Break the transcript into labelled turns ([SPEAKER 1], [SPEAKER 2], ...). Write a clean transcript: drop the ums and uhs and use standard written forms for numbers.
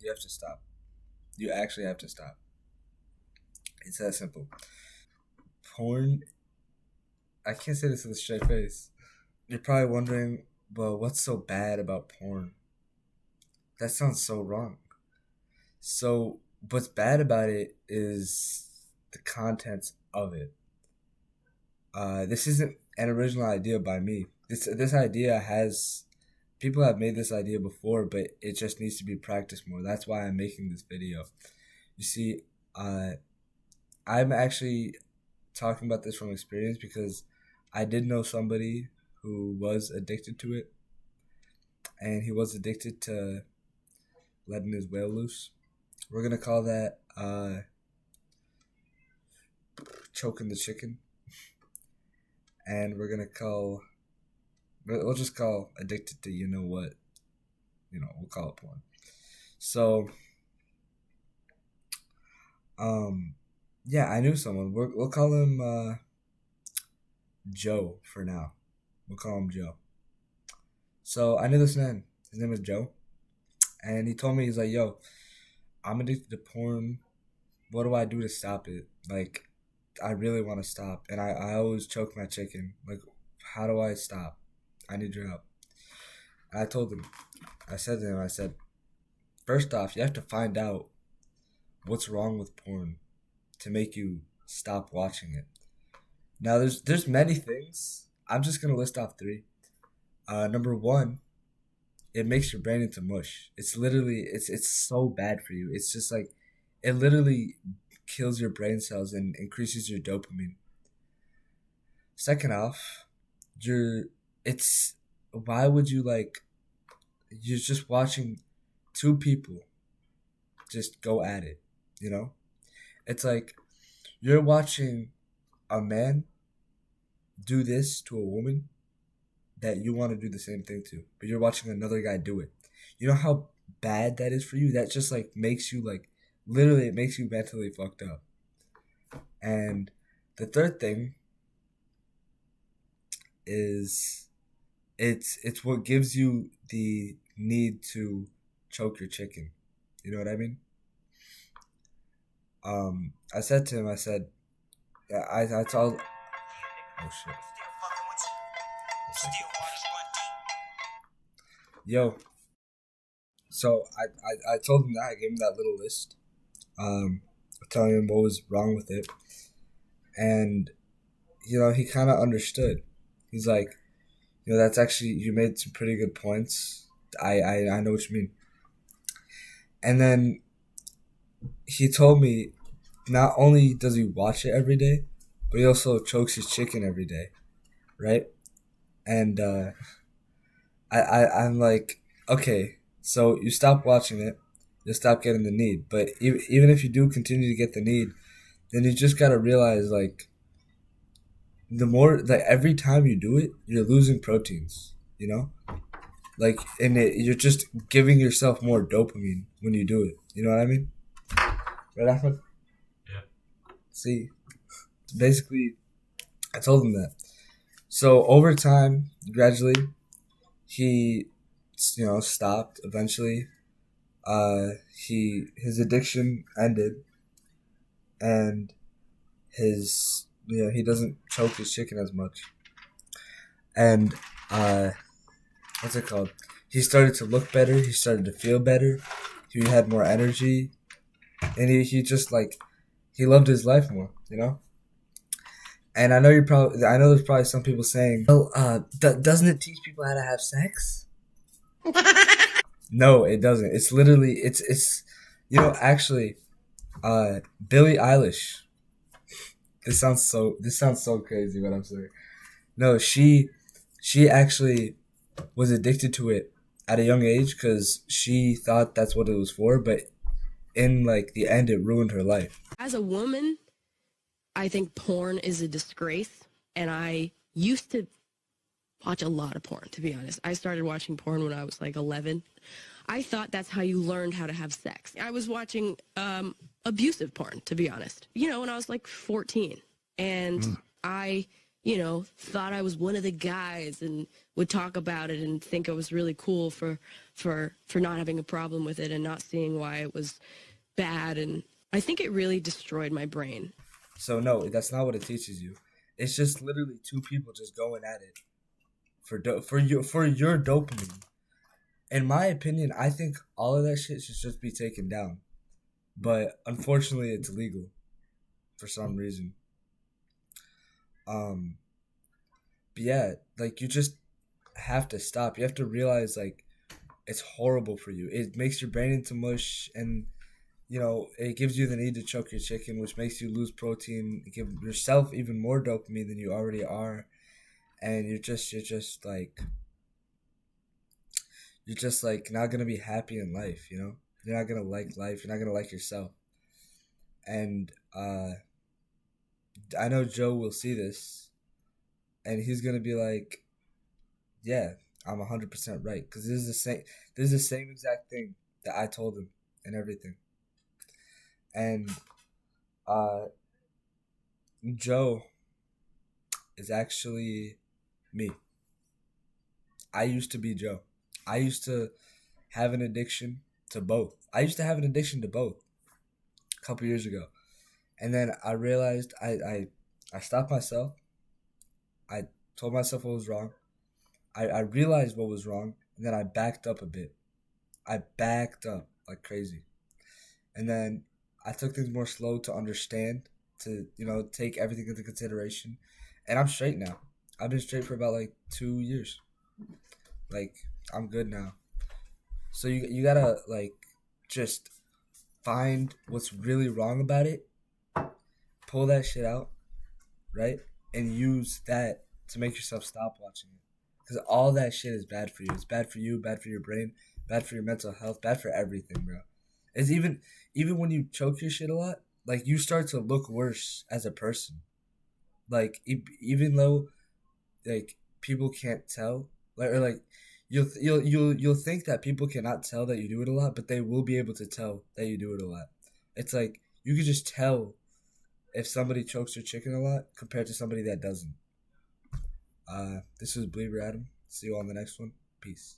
[SPEAKER 1] You have to stop. You actually have to stop. It's that simple. Porn, I can't say this with a straight face. You're probably wondering, well, what's so bad about porn? That sounds so wrong. So, what's bad about it is the contents of it. This isn't an original idea by me. This idea has people have made this idea before, but it just needs to be practiced more. That's why I'm making this video. You see, I'm actually talking about this from experience because I did know somebody who was addicted to it, and he was addicted to letting his whale loose. We're gonna call that choking the chicken, and we'll just call addicted to you know what, we'll call it porn. So, yeah, I knew someone. We'll call him Joe for now. We'll call him Joe. So I knew this man. His name was Joe, and he told me, he's like, "Yo, I'm addicted to porn. What do I do to stop it? Like, I really want to stop, and I always choke my chicken. Like, how do I stop? I need your help." And I said to him, I said, first off, you have to find out what's wrong with porn to make you stop watching it. Now, there's many things. I'm just gonna list off three. Number one, it makes your brain into mush. It's literally it's so bad for you. It's just like it literally kills your brain cells and increases your dopamine. Second off, why would you you're just watching two people just go at it, you know? It's like you're watching a man do this to a woman that you want to do the same thing to, but you're watching another guy do it. You know how bad that is for you? That just makes you literally, it makes you mentally fucked up. And the third thing is it's what gives you the need to choke your chicken. You know what I mean? I said to him, I told, oh shit. Yo, so I told him that. I gave him that little list, telling him what was wrong with it. And, he kind of understood. He's like, that's actually, you made some pretty good points. I know what you mean. And then he told me not only does he watch it every day, but he also chokes his chicken every day, right? And I'm like, okay, so you stop watching it, you stop getting the need. But even if you do continue to get the need, then you just gotta realize the more every time you do it, you're losing proteins, you're just giving yourself more dopamine when you do it. You know what I mean? Right, Ahmed?
[SPEAKER 2] Yeah.
[SPEAKER 1] See, basically, I told him that. So over time, gradually, he, stopped. Eventually, his addiction ended, and he doesn't choke his chicken as much. And what's it called? He started to look better. He started to feel better. He had more energy, and he just he loved his life more. And I know there's probably some people saying, "Oh, doesn't it teach people how to have sex?" No, it doesn't. It's literally it's actually, Billie Eilish. This sounds so crazy what I'm saying. No, she actually was addicted to it at a young age because she thought that's what it was for, but in the end, it ruined her life.
[SPEAKER 3] As a woman, I think porn is a disgrace, and I used to watch a lot of porn, to be honest. I started watching porn when I was 11. I thought that's how you learned how to have sex. I was watching abusive porn, to be honest, when I was 14. And I, thought I was one of the guys and would talk about it and think it was really cool for not having a problem with it and not seeing why it was bad. And I think it really destroyed my brain.
[SPEAKER 1] So no, that's not what it teaches you. It's just literally two people just going at it for your dopamine. In my opinion, I think all of that shit should just be taken down. But unfortunately, it's illegal for some reason. Um, but yeah, like you just have to stop. You have to realize like it's horrible for you. It makes your brain into mush, and it gives you the need to choke your chicken, which makes you lose protein, give yourself even more dopamine than you already are, and you're just like not gonna be happy in life. You're not gonna like life. You're not gonna like yourself. And I know Joe will see this, and he's gonna be like, "Yeah, I'm 100% right," because this is the same. This is the same exact thing that I told him and everything. And uh, Joe is actually me. I used to be Joe. I used to have an addiction to both. I used to have an addiction to both a couple years ago. And then I realized I stopped myself. I told myself what was wrong. I realized what was wrong. And then I backed up a bit. I backed up like crazy. And then I took things more slow to understand, to, take everything into consideration. And I'm straight now. I've been straight for about like 2 years. Like, I'm good now. So you gotta like just find what's really wrong about it, pull that shit out, right, and use that to make yourself stop watching it. Because all that shit is bad for you. It's bad for you, bad for your brain, bad for your mental health, bad for everything, bro. It's even when you choke your shit a lot, like you start to look worse as a person. Like even though like people can't tell, like or like you'll think that people cannot tell that you do it a lot, but they will be able to tell that you do it a lot. It's like you can just tell if somebody chokes their chicken a lot compared to somebody that doesn't. This was Believer Adam. See you on the next one. Peace.